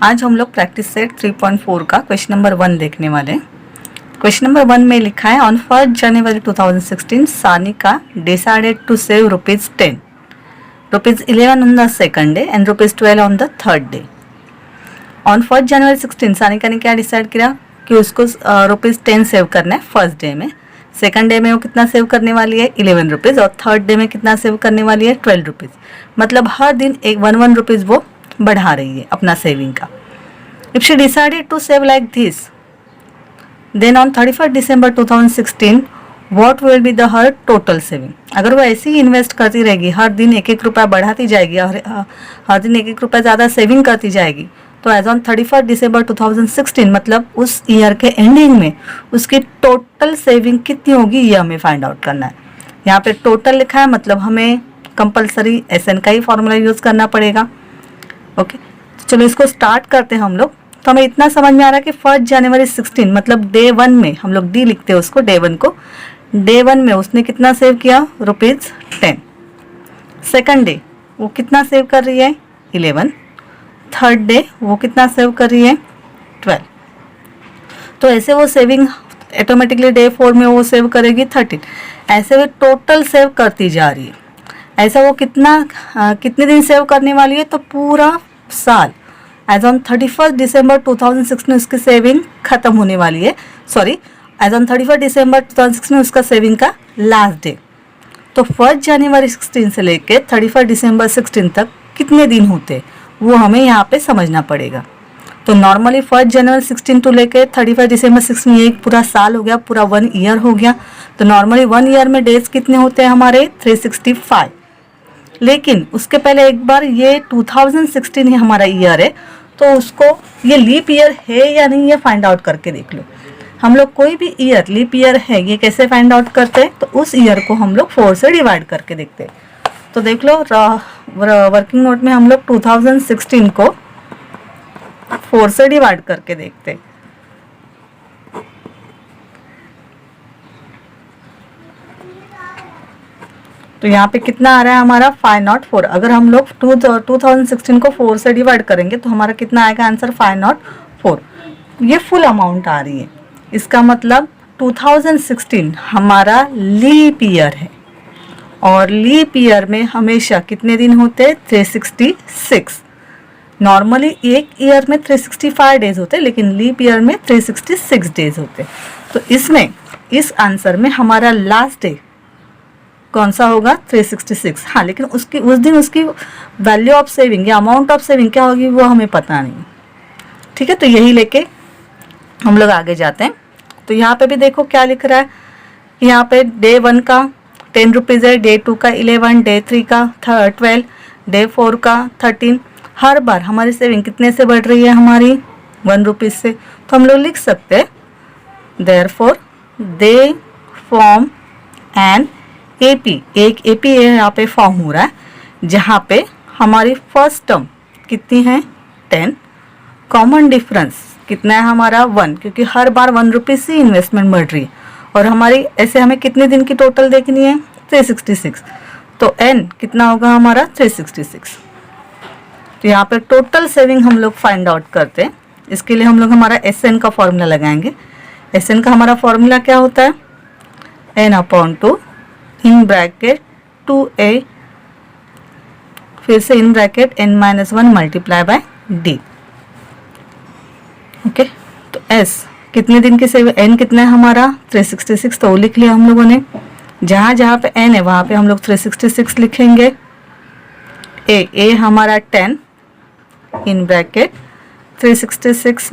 आज हम लोग प्रैक्टिस सेट 3.4 का क्वेश्चन नंबर 1 देखने वाले हैं। क्वेश्चन नंबर 1 में लिखा है on 1 January 2016 Sanika decided to save ₹10, ₹11 on the second day and ₹12 on the third day. On 1 January 16 Sanika ने क्या डिसाइड किया कि उसको ₹10 सेव करना है फर्स्ट डे में। सेकंड डे में वो कितना सेव करने वाली है ₹11 और थर्ड डे में कितना सेव करने वाली है ₹12। मतलब हर दिन एक 1 रुपीज़ वो बढ़ा रही है अपना सेविंग का। If she decided to save like this then on 31 December 2016 what will be the her total saving. अगर वो ऐसे ही इन्वेस्ट करती रहेगी, हर दिन एक एक रुपया बढ़ाती जाएगी, हर दिन एक एक रुपया ज़्यादा सेविंग करती जाएगी, तो एज ऑन 31 दिसंबर 2016 मतलब उस ईयर के एंडिंग में उसकी टोटल सेविंग कितनी होगी ये हमें फाइंड आउट करना है। यहाँ पे टोटल लिखा है मतलब हमें कंपलसरी SN का ही फॉर्मूला यूज़ करना पड़ेगा। ओके, तो चलो इसको स्टार्ट करते हैं हम लोग। तो हमें इतना समझ में आ रहा है कि 1 जनवरी 16 मतलब डे 1 में हम लोग D लिखते हैं उसको, डे 1 को। डे 1 में उसने कितना सेव किया ₹10। सेकंड डे वो कितना सेव कर रही है 11। थर्ड डे वो कितना सेव कर रही है 12। तो ऐसे वो सेविंग ऑटोमेटिकली डे 4 में वो सेव करेगी 13। ऐसे वो टोटल सेव करती जा रही है। ऐसा वो कितने दिन सेव करने वाली है तो पूरा साल। एज ऑन 31 दिसंबर 2016 उसकी सेविंग खत्म होने वाली है। सॉरी, एज ऑन 31 दिसंबर 2016 उसका सेविंग का लास्ट डे। तो 1 जनवरी 16 से लेके 31 दिसंबर 16 तक कितने दिन होते वो हमें यहाँ पे समझना पड़ेगा। तो नॉर्मली 1 जनवरी 16 टू लेके 31 दिसंबर 16 ये एक पूरा साल हो गया, पूरा 1 ईयर हो गया। तो नॉर्मली 1 ईयर में डेज कितने होते हैं हमारे 365। लेकिन उसके पहले एक बार ये 2016 ही हमारा ईयर है, तो उसको ये लीप ईयर है या नहीं ये फाइंड आउट करके देख लो। हम लोग कोई भी ईयर लीप ईयर है ये कैसे फाइंड आउट करते हैं, तो उस ईयर को हम लोग 4 से डिवाइड करके देखते हैं। तो देख लो वर्किंग नोट में हम लोग 2016 को 4 से डिवाइड करके देखते हैं। तो यहाँ पे कितना आ रहा है हमारा 504। अगर हम लोग 2016 को 4 से डिवाइड करेंगे तो हमारा कितना आएगा आंसर 504। ये फुल अमाउंट आ रही है। इसका मतलब 2016 हमारा लीप ईयर है और लीप ईयर में हमेशा कितने दिन होते हैं 366। नॉर्मली एक ईयर में 365 डेज होते हैं, लेकिन लीप ईयर में 366 डेज होते हैं। तो इसमें इस आंसर में हमारा लास्ट डे कौन सा होगा 366। हाँ, लेकिन उस दिन उसकी वैल्यू ऑफ सेविंग या अमाउंट ऑफ सेविंग क्या होगी वो हमें पता नहीं। ठीक है, तो यही लेके हम लोग आगे जाते हैं। तो यहाँ पे भी देखो क्या लिख रहा है। यहाँ पे डे 1 का 10 रुपीज़ है, डे 2 का 11, डे 3 का 12, डे 4 का 13। हर बार हमारी सेविंग कितने से बढ़ रही है हमारी 1 रुपीज़ से। तो हम लोग लिख सकते हैं therefore they form and AP। एक AP यहाँ पे फॉर्म हो रहा है जहाँ पे हमारी फर्स्ट टर्म कितनी है 10। कॉमन डिफरेंस कितना है हमारा 1, क्योंकि हर बार 1 रुपीज़ से इन्वेस्टमेंट बढ़ रही है। और हमारी ऐसे हमें कितने दिन की टोटल देखनी है 366। तो N कितना होगा हमारा 366। तो यहाँ पे टोटल सेविंग हम लोग फाइंड आउट करते हैं। इसके लिए हम लोग हमारा SN का फॉर्मूला लगाएंगे। SN का हमारा फॉर्मूला क्या होता है N/2 इन ब्रैकेट 2A फिर से in bracket N-1 multiply by D। Okay, तो S कितने दिन की सेविंग, N कितना है हमारा 366, तो वो लिख लिया हम लोगों ने। जहाँ जहाँ पे N है वहाँ पे हम लोग 366 लिखेंगे। A हमारा 10 in bracket 366 -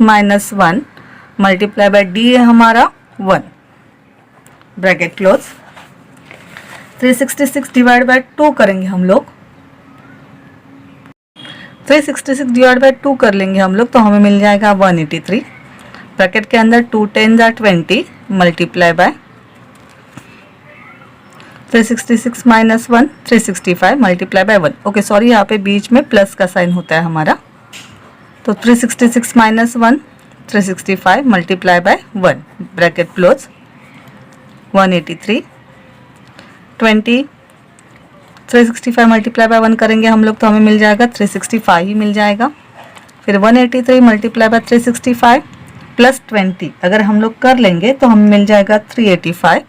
1 multiply bye D है हमारा 1 ब्रैकेट क्लोज। 366 डिवाइड बाय 2 करेंगे हम लोग। 366 डिवाइड बाय 2 कर लेंगे हम लोग तो हमें मिल जाएगा 183। ब्रैकेट के अंदर 2 10 = 20 multiply by 366 - 1 365 multiply by 1। Okay sorry, यहाँ पे बीच में प्लस का साइन होता है हमारा। तो 366 - 1 365 multiply by 1 bracket close 183 20 365 multiply by 1 करेंगे हम लोग तो हमें मिल जाएगा 365 ही मिल जाएगा। फिर 183 मल्टीप्लाई बाय 365 प्लस 20 अगर हम लोग कर लेंगे तो हमें मिल जाएगा 385,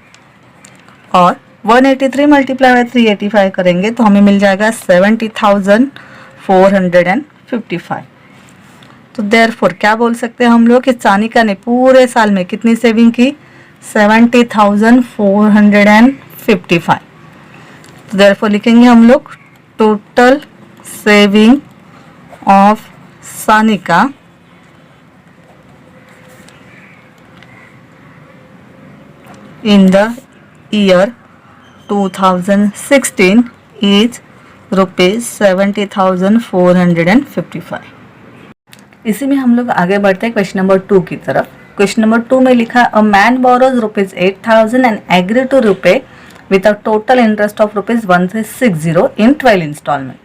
और 183 मल्टीप्लाई बाय 385 करेंगे तो हमें मिल जाएगा 70,455। तो देयरफॉर क्या बोल सकते हैं हम लोग कि सानिका ने पूरे साल में कितनी सेविंग की, 70,455। तो देयरफॉर लिखेंगे हम लोग total saving of Sanika in the year 2016 is rupees 70,455। इसी में हम लोग आगे बढ़ते हैं क्वेश्चन नंबर 2 की तरफ। क्वेश्चन नंबर 2 में लिखा a man borrows rupees 8,000 and agree to repay with a total interest of rupees 1360 in 12 installment,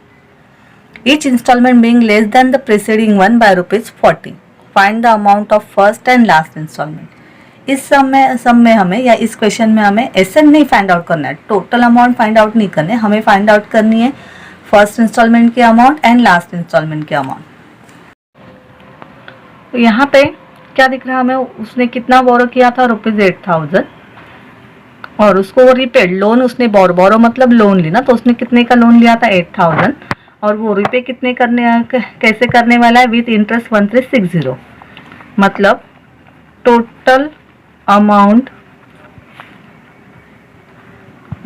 each installment being less than the preceding one by rupees 40। Find the amount of first and last installment. इस सब में हमें या इस question में हमें SN नहीं find out करना है, टोटल अमाउंट फाइंड आउट नहीं करने, हमें फाइंड आउट करनी है फर्स्ट इंस्टॉलमेंट की अमाउंट एंड लास्ट इंस्टॉलमेंट की अमाउंट। तो यहाँ पे क्या दिख रहा है हमें, उसने कितना बोरो किया था, रुपीज 8,000, और उसको वो रिपेड लोन उसने बोरो मतलब लोन ली ना, तो उसने कितने का लोन लिया था 8,000, और वो रिपे कितने कैसे करने वाला है, विथ इंटरेस्ट 1360। मतलब टोटल अमाउंट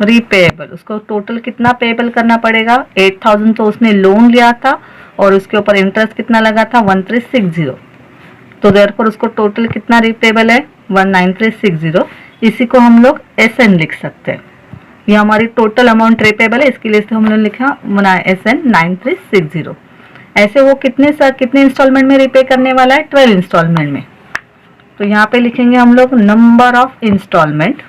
रीपेएबल, उसको टोटल कितना पेएबल करना पड़ेगा, 8,000 तो उसने लोन लिया था और उसके ऊपर इंटरेस्ट कितना लगा था 1360। तो देयरफॉर उसको टोटल कितना रीपेएबल है 19360। इसी को हम लोग एसएन लिख सकते हैं, ये हमारी टोटल अमाउंट रीपेएबल है, इसके लिए हम लोग लिखा बना एसएन 9360। ऐसे वो कितने इंस्टॉलमेंट में रीपे करने वाला है, 12 इंस्टॉलमेंट में। तो यहाँ पे लिखेंगे हम लोग नंबर ऑफ इंस्टॉलमेंट।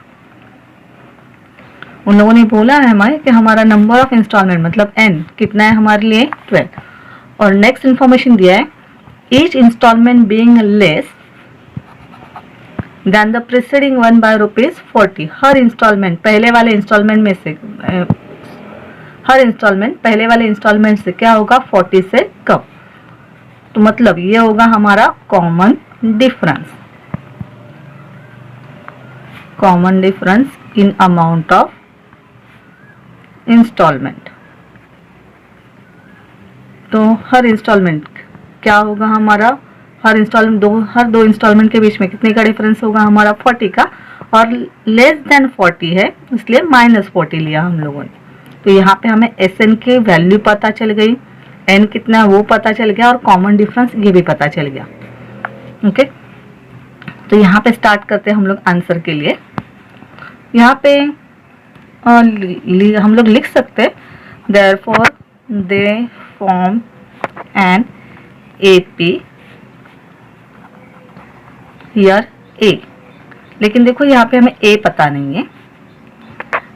उन लोगों ने बोला है हमारे कि हमारा नंबर ऑफ इंस्टॉलमेंट मतलब एन कितना है हमारे लिए 12, और नेक्स्ट इंफॉर्मेशन दिया है each installment being less than the preceding one by rupees 40। हर इंस्टॉलमेंट पहले वाले इंस्टॉलमेंट से क्या होगा 40 से कम। तो मतलब ये होगा हमारा common difference in amount of installment. तो हर इंस्टॉलमेंट क्या होगा हमारा, हर दो इंस्टॉलमेंट के बीच में कितने का डिफरेंस होगा हमारा 40 का, और लेस देन 40 है इसलिए -40 लिया हम लोगों ने। तो यहाँ पे हमें एसएन की वैल्यू पता चल गई, एन कितना है वो पता चल गया, और कॉमन डिफरेंस ये भी पता चल गया। ओके, तो यहाँ पे स्टार्ट करते हैं हम लोग आंसर के लिए। यहाँ पे हम लोग लिख सकते हैं therefore they form an AP here a. लेकिन देखो यहाँ पे हमें ए पता नहीं है,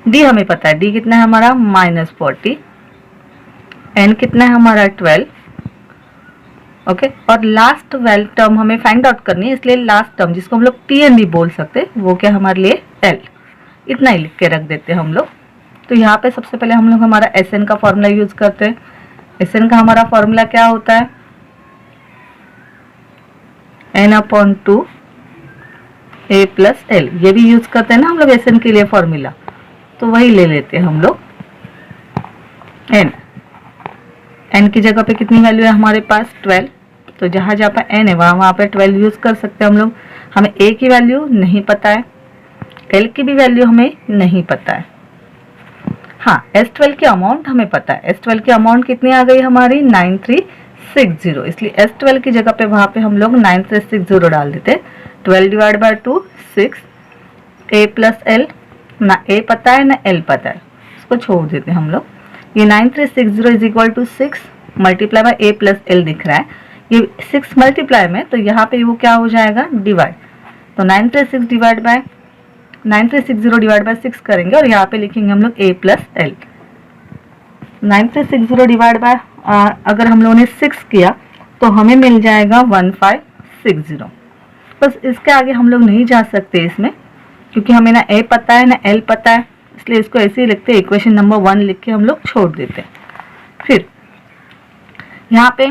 डी हमें पता है, डी कितना है हमारा -40, एन कितना है हमारा 12। ओके, और लास्ट टर्म हमें फाइंड आउट करनी है, इसलिए लास्ट टर्म जिसको हम लोग टीएन भी बोल सकते हैं वो क्या हमारे लिए एल। इतना ही लिख के रख देते हैं हम लोग। तो यहाँ पे सबसे पहले हम लोग हमारा एसएन का फॉर्मूला यूज करते हैं। एसएन का हमारा फॉर्मूला क्या होता है, n/2 a + l। ये भी यूज करते हैं ना हम लोग एसएन के लिए फॉर्मूला, तो वही ले लेते हैं हम लोग। n की जगह पे कितनी वैल्यू है हमारे पास 12, तो जहाँ जहाँ पे n है वहाँ पे 12 यूज कर सकते हैं हम लोग। हमें a की वैल्यू नहीं पता है, l की भी वैल्यू हमें नहीं पता है। हाँ, S12 की अमाउंट हमें पता है। S12 की अमाउंट कितनी आ गई हमारी 9360, इसलिए S12 की जगह पे वहाँ पे हम लोग 9360 डाल देते। 12 / 2 6, a + l, ना a पता है ना l पता है, इसको छोड़ देते हम लोग। ये 9360 = 6 मल्टीप्लाई बाय a + l दिख रहा है, ये 6 मल्टीप्लाई में, तो यहाँ पे वो क्या हो जाएगा डिवाइड। तो 9360 डिवाइड बाय 6 करेंगे और यहाँ पे लिखेंगे हम लोग a + l। 9360 डिवाइड बाय अगर हम लोगों ने 6 किया तो हमें मिल जाएगा 1560। बस इसके आगे हम लोग नहीं जा सकते इसमें, क्योंकि हमें ना a पता है ना l पता है, इसलिए इसको ऐसे ही लिखते हैं, इक्वेशन नंबर 1 लिख के हम लोग छोड़ देते हैं। फिर यहाँ पे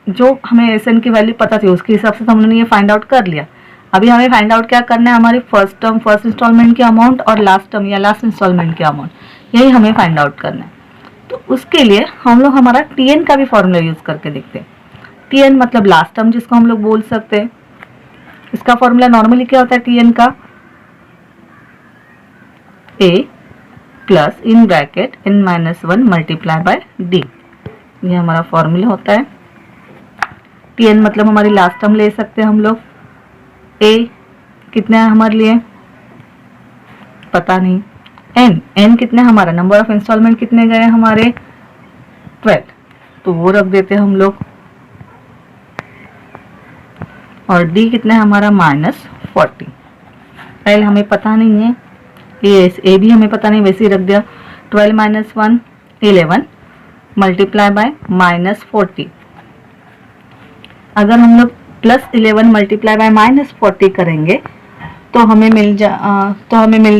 जो हमें एसएन की वैल्यू पता थी उसके हिसाब से तो हमने ये फाइंड आउट कर लिया। अभी हमें फाइंड आउट क्या करना है, हमारी फर्स्ट टर्म फर्स्ट इंस्टॉलमेंट की अमाउंट और लास्ट टर्म या लास्ट इंस्टॉलमेंट की अमाउंट, यही हमें फाइंड आउट करना है। तो उसके लिए हम लोग हमारा टीएन का भी फॉर्मूला यूज करके देखते हैं। टीएन मतलब लास्ट टर्म जिसको हम लोग बोल सकते हैं। इसका फॉर्मूला नॉर्मली क्या होता है टीएन का, a plus in bracket n minus 1 multiply by d, ये हमारा फॉर्मूला होता है। टीएन मतलब हमारी लास्ट टर्म ले सकते हैं हम लोग। ए कितना है हमारे लिए पता नहीं, एन कितना है हमारा, नंबर ऑफ इंस्टॉलमेंट कितने गए हमारे 12, तो वो रख देते हैं हम लोग। और डी कितना है हमारा -40। एल हमें पता नहीं है, ए भी हमें पता नहीं, वैसे ही रख दिया। 12 माइनस 1 11 मल्टीप्लाई बाय -40। अगर हम लोग +11 मल्टीप्लाई बाय -40 करेंगे तो हमें मिल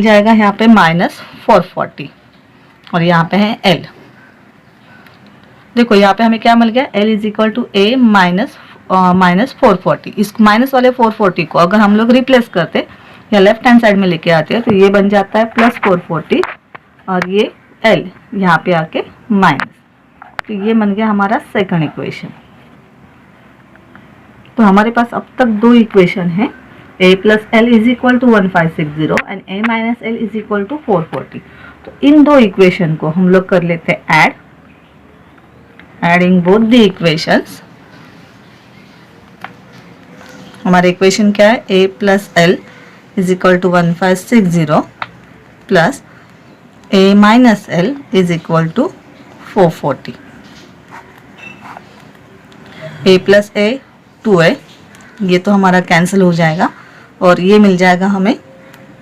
जाएगा यहाँ पे -440 और यहाँ पे है L। देखो यहाँ पे हमें क्या मिल गया, L is equal to A minus 440। इस माइनस वाले 440 को अगर हम लोग रिप्लेस करते या लेफ्ट हैंड साइड में लेके आते हैं तो ये बन जाता है +440 और ये L यहाँ पे आके माइनस, तो ये बन गया हमारा सेकंड इक्वेशन। तो हमारे पास अब तक दो इक्वेशन है, a plus L is equal to 1560 and a minus L is equal to 440। तो इन दो इक्वेशन को हम लोग कर लेते हैं add, adding both the equations. हमारा इक्वेशन क्या है, a plus L is equal to 1560 plus a minus L is equal to 440। a प्लस a 2a, ये तो हमारा कैंसिल हो जाएगा और ये मिल जाएगा हमें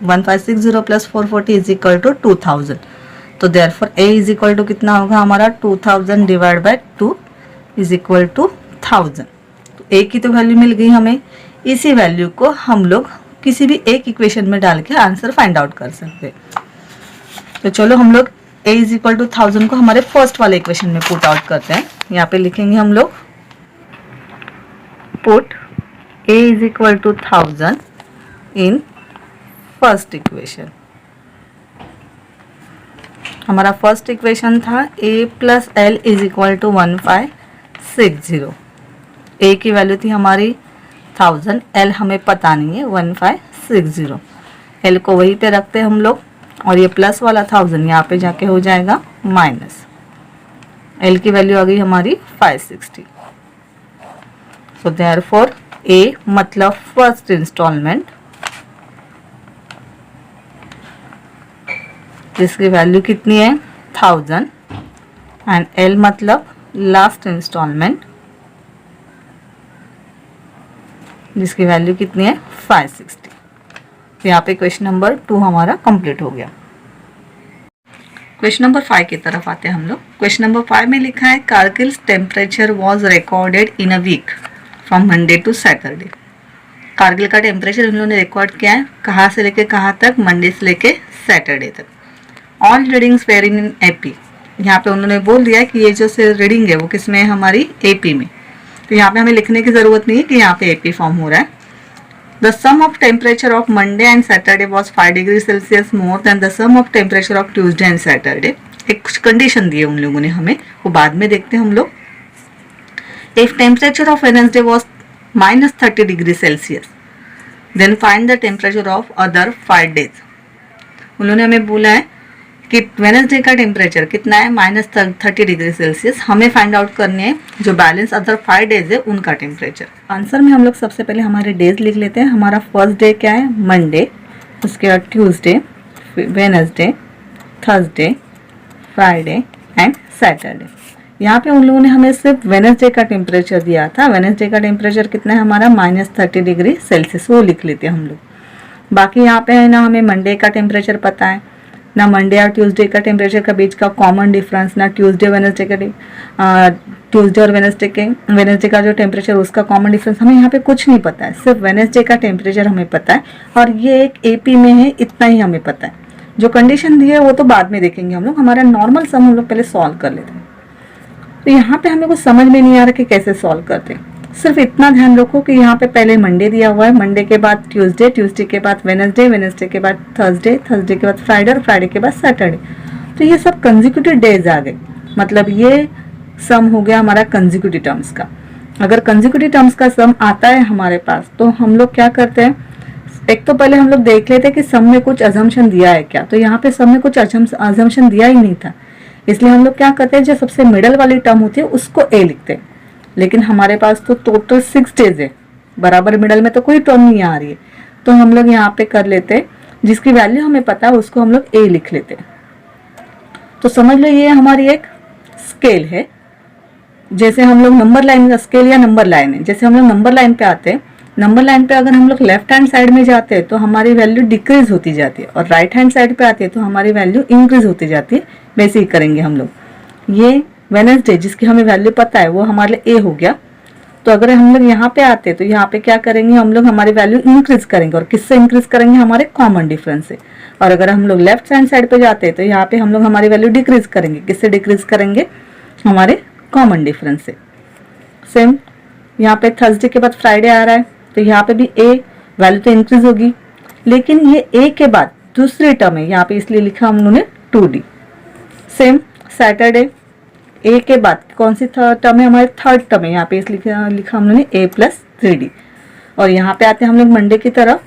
1560 प्लस 440 इज इक्वल टू 2000। तो therefore a is equal to कितना होगा हमारा 2000 divide by 2 is equal to 1000। तो a की तो वैल्यू मिल गई हमें, इसी वैल्यू को हम लोग किसी भी एक इक्वेशन में डाल के आंसर फाइंड आउट कर सकते हैं। तो चलो हम लोग a इज इक्वल टू 1000 को हमारे फर्स्ट वाले इक्वेशन में पुट आउट करते हैं। यहाँ पे लिखेंगे हम लोग put a is equal to 1000 in first equation. हमारा फर्स्ट इक्वेशन था a plus L is equal to 1560। a की वैल्यू थी हमारी 1000, l हमें पता नहीं है 1560, l को वहीं पे रखते हैं हम लोग और ये प्लस वाला 1000 यहाँ पे जाके हो जाएगा माइनस, l की वैल्यू आ गई हमारी 560। सो देयरफॉर a मतलब फर्स्ट इंस्टॉलमेंट जिसकी वैल्यू कितनी है 1000 एंड l मतलब लास्ट इंस्टॉलमेंट जिसकी वैल्यू कितनी है 560। तो यहाँ पे क्वेश्चन नंबर 2 हमारा कंप्लीट हो गया। क्वेश्चन नंबर 5 की तरफ आते हैं हम लोग। क्वेश्चन नंबर 5 में लिखा है Kargil's temperature was recorded in a week from Monday to Saturday. Kargil का टेम्परेचर इन्होंने रिकॉर्ड किया है कहाँ से लेके कहाँ तक, मंडे से लेके सैटरडे तक। All readings were in AP, यहाँ पे उन्होंने बोल दिया कि ये जो रीडिंग है वो किस में है हमारी एपी में। तो यहाँ पे हमें लिखने की जरूरत नहीं है कि यहाँ पे एपी फॉर्म हो रहा है। The sum of temperature of Monday and Saturday was 5 degree Celsius more than the sum of temperature of Tuesday and Saturday. एक कुछ कंडीशन दिए उन लोगों ने हमें, वो बाद में देखते हैं हम लोग। If temperature of Wednesday was -30 degree Celsius then find the temperature of other 5 days. उन्होंने हमें बोला है कि वेडनेसडे का टेम्परेचर कितना है -30 डिग्री सेल्सियस, हमें फाइंड आउट करने हैं जो बैलेंस अदर 5 डेज है उनका टेम्परेचर। आंसर में हम लोग सबसे पहले हमारे डेज लिख लेते हैं। हमारा फर्स्ट डे क्या है मंडे, उसके बाद Tuesday, Wednesday, Thursday, Friday and Saturday. यहाँ पे उन लोगों ने हमें सिर्फ वेडनेसडे का टेम्परेचर दिया था। वेडनेसडे का टेम्परेचर कितना है हमारा -30 डिग्री सेल्सियस, वो लिख लेते हैं हम लोग। बाकी यहाँ पे है ना हमें मंडे का टेम्परेचर पता है, ना मंडे और ट्यूसडे का टेम्परेचर का बीच का कॉमन डिफरेंस, ना ट्यूसडे और वेडनेसडे का जो टेम्परेचर उसका कॉमन डिफरेंस, हमें यहाँ पे कुछ नहीं पता है। सिर्फ वेडनेसडे का टेम्परेचर हमें पता है और ये एक एपी में है, इतना ही हमें पता है। जो कंडीशन दी है वो तो बाद में देखेंगे हम लोग। हमारा नॉर्मल सम हम लोग पहले सॉल्व कर लेते हैं। तो यहाँ पे हमें कुछ समझ में नहीं आ रहा कि कैसे सॉल्व करते हैं। सिर्फ इतना ध्यान रखो कि यहाँ पे पहले मंडे दिया हुआ है, मंडे के बाद ट्यूसडे, ट्यूसडे के बाद वेडनेसडे, वेडनेसडे के बाद थर्सडे, थर्सडे के बाद फ्राइडे और फ्राइडे के बाद सैटरडे। तो ये सब कंजिक्यूटिव डेज आ गए, मतलब ये सम हो गया हमारा कंजिक्यूटिव टर्म्स का। अगर कंजिक्यूटिव टर्म्स का सम आता है हमारे पास तो हम लोग क्या करते हैं, एक तो पहले हम लोग देख लेते हैं कि सम में कुछ अजम्पशन दिया है क्या। तो यहाँ पे सम में कुछ अजम्पशन दिया ही नहीं था, इसलिए हम लोग क्या करते हैं, जो सबसे मिडल वाली टर्म होती है उसको ए लिखते हैं। लेकिन हमारे पास तो टोटल 6 डेज है, बराबर मिडल में तो कोई टर्म नहीं आ रही है, तो हम लोग यहाँ पे कर लेते हैं जिसकी वैल्यू हमें पता है उसको हम लोग ए लिख लेते हैं। तो समझ लो ये हमारी एक स्केल है, जैसे हम लोग नंबर लाइन का स्केल या नंबर लाइन है। जैसे हम लोग नंबर लाइन पे आते हैं, नंबर लाइन पे अगर हम लोग लेफ्ट हैंड साइड में जाते हैं तो हमारी वैल्यू डिक्रीज होती जाती है, और राइट हैंड साइड पे आती है तो हमारी वैल्यू इंक्रीज होती जाती है। वैसे ही करेंगे हम लोग। ये वेडनेसडे जिसकी हमें वैल्यू पता है वो हमारे लिए ए हो गया। तो अगर हम लोग यहाँ पे आते हैं तो यहाँ पे क्या करेंगे, हम लोग हमारी वैल्यू इंक्रीज करेंगे, और किससे इंक्रीज करेंगे, हमारे कॉमन डिफरेंस से। और अगर हम लोग लेफ्ट हैंड साइड पे जाते हैं तो यहाँ पे हम लोग हमारी वैल्यू डिक्रीज करेंगे, किससे डिक्रीज करेंगे, हमारे कॉमन डिफरेंस से। सेम यहाँ पे थर्सडे के बाद फ्राइडे आ रहा है तो यहाँ पे भी ए वैल्यू तो इंक्रीज होगी, लेकिन ये ए के बाद दूसरी टर्म है यहाँ पे, इसलिए लिखा हम लोगों ने 2D। सेम सैटरडे ए के बाद कौन सी टर्म है, हमारी थर्ड टर्म है यहाँ पे, इसलिए लिखा हम लोगों ने ए प्लस 3D। और यहाँ पे आते हैं हम लोग मंडे की तरफ,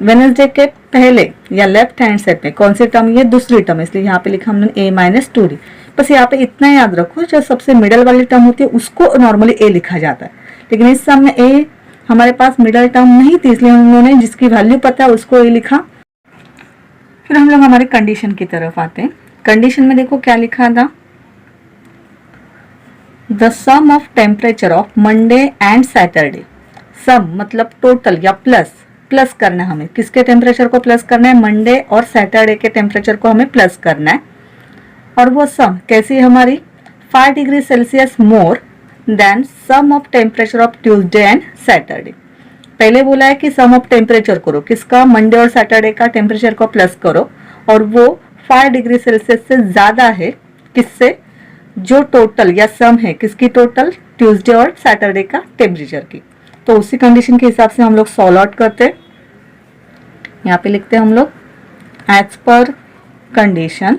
वेडनेसडे के पहले या लेफ्ट हैंड साइड में कौन सी टर्म, ये दूसरी टर्म, इसलिए यहाँ पे लिखा हम लोग ए माइनस 2D। बस यहाँ पे इतना याद रखो, जो सबसे मिडल वाली टर्म होती है उसको नॉर्मली ए लिखा जाता है, लेकिन इस सम में ए हमारे पास मिडल टर्म नहीं थी, इसलिए हम लोगों ने जिसकी वैल्यू पता है उसको ए लिखा। फिर हम लोग हमारे कंडीशन की तरफ आते हैं। कंडीशन में देखो क्या लिखा था, the sum of temperature of Monday and Saturday. Sum मतलब टोटल या प्लस, प्लस करना है हमें, किसके टेम्परेचर को प्लस करना है, मंडे और सैटरडे के टेम्परेचर को हमें प्लस करना है। और वो सम कैसी है हमारी, 5 degree Celsius more than sum of temperature of Tuesday and Saturday. पहले बोला है कि सम ऑफ टेम्परेचर करो, किसका, मंडे और सैटरडे का टेम्परेचर को प्लस करो, और वो 5 डिग्री सेल्सियस से ज्यादा है, किससे, जो टोटल या सम है किसकी, टोटल ट्यूसडे और सैटरडे का टेम्परेचर की। तो उसी कंडीशन के हिसाब से हम लोग सॉल्व आउट करते हैं। यहाँ पे लिखते हैं हम लोग एज पर कंडीशन,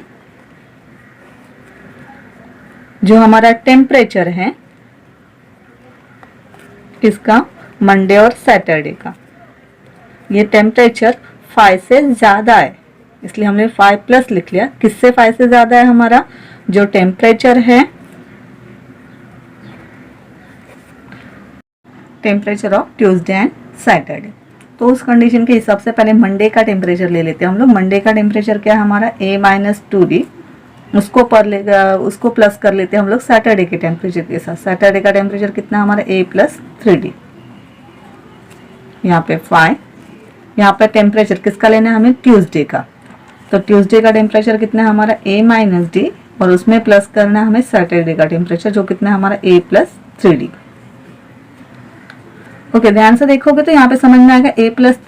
जो हमारा टेम्परेचर है किसका, मंडे और सैटरडे का, ये टेम्परेचर 5 से ज्यादा है, इसलिए हमने 5 प्लस लिख लिया। किससे 5 से ज्यादा है, हमारा जो टेम्परेचर है, temperature of Tuesday and Saturday. तो उस कंडीशन के हिसाब से पहले मंडे का टेम्परेचर ले लेते हैं हम लोग। मंडे का टेम्परेचर क्या है हमारा, ए माइनस 2D, उसको उसको प्लस कर लेते हैं हम लोग सैटरडे के टेम्परेचर के साथ। सैटरडे का टेम्परेचर कितना हमारा, ए प्लस 3D, यहाँ पे 5। यहाँ पे टेम्परेचर किसका लेना है हमें, ट्यूसडे का, तो ट्यूसडे का टेम्परेचर कितना है हमारा, ए माइनस डी, और उसमें प्लस करना है हमें सैटरडे का टेम्परेचर जो कितना है हमारा, ए प्लस 3D। ओके, ध्यान से देखोगे तो यहाँ पे समझ में आएगा ए प्लस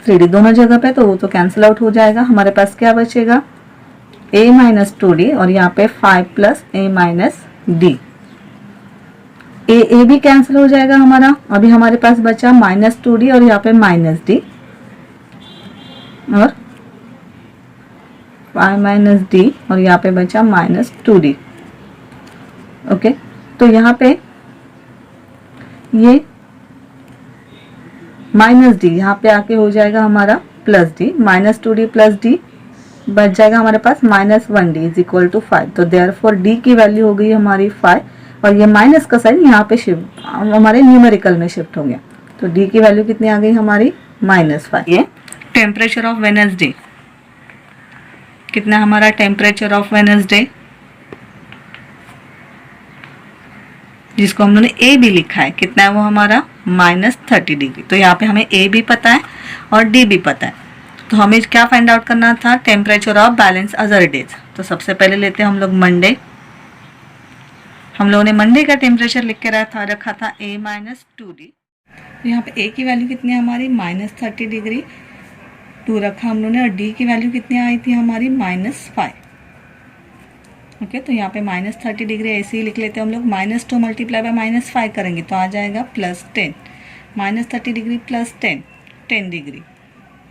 3D दोनों जगह पे, तो वो तो कैंसिल आउट हो जाएगा। हमारे पास क्या बचेगा, a माइनस 2D, और यहाँ पे 5 प्लस a माइनस डी, ए भी कैंसिल हो जाएगा हमारा। अभी हमारे पास बचा माइनस 2D और यहाँ पे माइनस डी, और 5 माइनस डी, और यहाँ पे बचा माइनस 2D। ओके, तो यहाँ पे ये माइनस डी यहाँ पे आके हो जाएगा हमारा plus d, minus 2D plus d बच जाएगा हमारे पास minus 1D is equal to 5। तो देयरफॉर डी की वैल्यू हो गई हमारी 5, और ये माइनस का साइन यहाँ पे शिफ्ट हमारे न्यूमेरिकल में शिफ्ट हो गया, तो डी की वैल्यू कितनी आ गई हमारी, -5। ये टेम्परेचर ऑफ वेडनेसडे, कितना हमारा टेम्परेचर ऑफ वेडनेसडे, जिसको हम लोगों ने ए भी लिखा है, कितना है वो हमारा, -30 डिग्री। तो यहाँ पे हमें ए भी पता है और डी भी पता है, तो हमें क्या फाइंड आउट करना था, temperature of balance other days. तो सबसे पहले लेते हैं हम लोग मंडे। हम लोगों ने मंडे का टेम्परेचर लिख के रखा था a माइनस 2D। यहाँ पे a की वैल्यू कितनी है हमारी, -30 डिग्री 2 रखा हम लोगों ने, और d की वैल्यू कितनी आई थी हमारी, -5। ओके, तो यहाँ पे -30 डिग्री ऐसे ही लिख लेते हैं हम लोग। -2 मल्टीप्लाई बाय -5 करेंगे तो आ जाएगा +10। -30 डिग्री प्लस 10 डिग्री,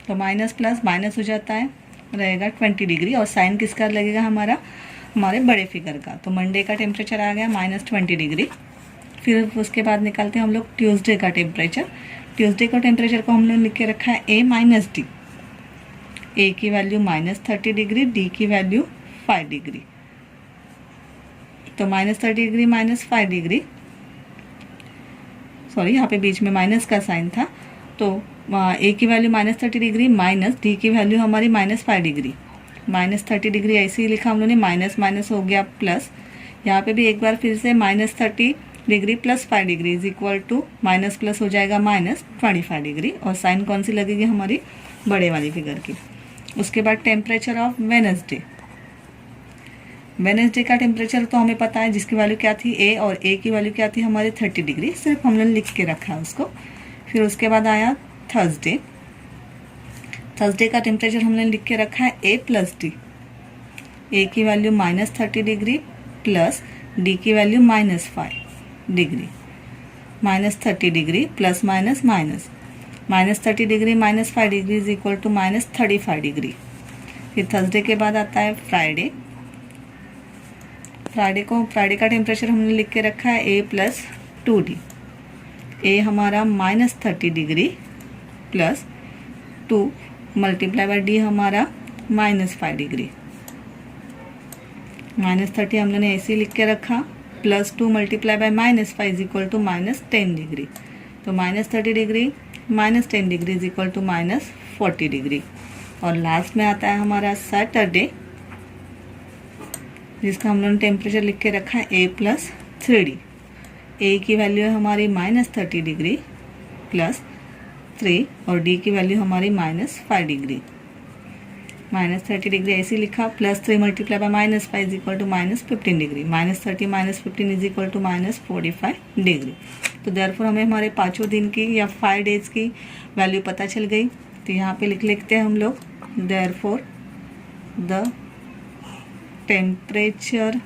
तो माइनस प्लस माइनस हो जाता है, रहेगा 20 डिग्री। और साइन किसका लगेगा हमारा, हमारे बड़े फिगर का। तो मंडे का टेम्परेचर आ गया -20 डिग्री। फिर उसके बाद निकालते हैं हम लोग ट्यूसडे का टेम्परेचर। ट्यूसडे का टेम्परेचर को हमने लिख के रखा है A माइनस डी। ए की वैल्यू -30 डिग्री, डी की वैल्यू 5 डिग्री। तो -30 डिग्री -5 डिग्री, सॉरी यहाँ पे बीच में माइनस का साइन था, तो ए की वैल्यू -30 डिग्री माइनस डी की वैल्यू हमारी -5 डिग्री। -30 डिग्री ऐसे ही लिखा हम लोगों ने, माइनस माइनस हो गया प्लस। यहाँ पे भी एक बार फिर से -30 degree plus 5 degree is equal to minus plus हो जाएगा -25 डिग्री। और साइन कौन सी लगेगी, हमारी बड़े वाली फिगर की। उसके बाद टेम्परेचर ऑफ वेडनेसडे। वेडनेसडे का टेम्परेचर तो हमें पता है, जिसकी वैल्यू क्या थी ए, और ए की वैल्यू क्या थी हमारे 30 डिग्री, सिर्फ हमने लिख के रखा है उसको। फिर उसके बाद आया थर्सडे। थर्सडे का टेम्परेचर हमने लिख के रखा है ए प्लस डी। ए की वैल्यू -30 डिग्री प्लस डी की value -5 degree. -30 degree plus minus minus, -30 degree -5 degree is equal to -35 degree. फिर थर्सडे के बाद आता है फ्राइडे। फ्राइडे का टेम्परेचर हमने लिख के रखा है ए प्लस 2D। ए हमारा -30 degree plus 2 multiply by D हमारा -5 डिग्री। -30 हम लोगों ने ऐसे ही लिख के रखा, plus 2 multiply by -5 is equal to -10 degree. तो -30 degree -10 degree is equal to -40 degree. और लास्ट में आता है हमारा सैटरडे, जिसका हम लोगों ने टेम्परेचर लिख के रखा है ए प्लस 3D। ए की वैल्यू है हमारी -30 डिग्री प्लस 3 और डी की वैल्यू हमारी -5 डिग्री। -30 डिग्री ऐसे लिखा, plus 3 multiply by -5 is equal to -15 degree. -30 -15 is equal to -45 degree. तो देयरफॉर हमें हमारे 5 दिन की या 5 डेज की वैल्यू पता चल गई। तो यहाँ पे लिख लेते हैं हम लोग, therefore the temperature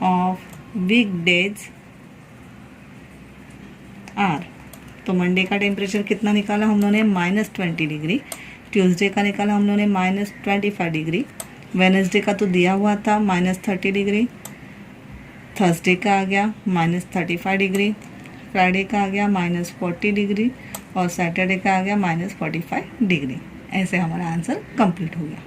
of weekdays are. तो मंडे का टेम्परेचर कितना निकाला हम लोगों ने, -20 डिग्री। ट्यूसडे का निकाला हम लोगों ने -25 डिग्री। वेडनेसडे का तो दिया हुआ था -30 डिग्री। थर्सडे का आ गया -35 डिग्री। फ्राइडे का आ गया -40 डिग्री। और सैटरडे का आ गया -45 डिग्री। ऐसे हमारा आंसर कंप्लीट हो गया।